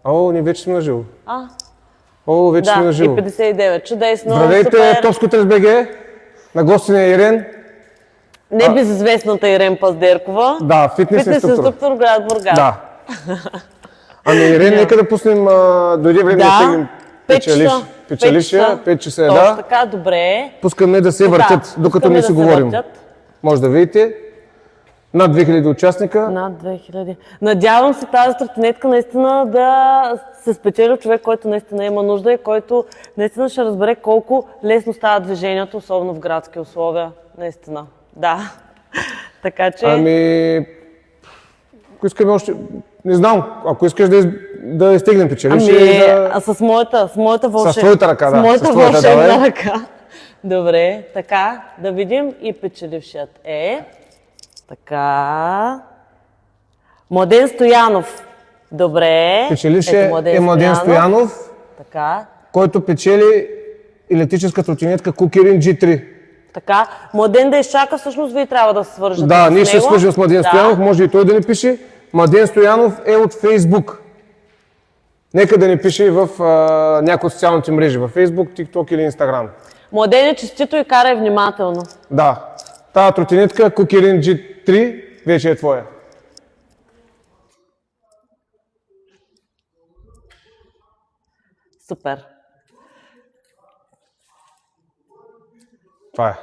О, ние вече сме на живо. А? О, вече сме на Да, и живо. 59. Чудесно, Здравейте, супер. Топскотрес БГ. На гости на Ирен. Небезизвестната Ирен Паздеркова. Да, фитнес инструктор, град Бургас. Да. Ами Ирен, нека да пуснем, дойде време да теглим печалища, 5 часа, Точно да. така, добре. Пускаме да се въртят, докато ние си говорим. Може да видите. Над 2000 участника. Над 2000. Надявам се тази тротинетка наистина да се спечели човек, който наистина има нужда и който наистина ще разбере колко лесно става движението, особено в градски условия. Наистина. Да. Така че... Ами... Ако искаме още... Не знам, ако искаш да изтегнем печалище... А с моята вълшебна... С твоята ръка, да. С моята вълшебна ръка. Добре, така, да видим и печелившият е... Така... Младен Стоянов. Добре. Печелившият е Младен Стоянов, така. който печели електрическа тротинетка Кукерин G3. Така. Младен да изчака, всъщност вие трябва да се свържете с него. Да, ние ще свържем с Младен Стоянов, може и той да ни пише. Младен Стоянов е от Фейсбук. Нека да ни пише в някои от социалните мрежи, във Фейсбук, ТикТок или Инстаграм. Младен е честито и карай внимателно. Да. Тая тротинетка Кукерин G3 вече е твоя. Супер. Това е.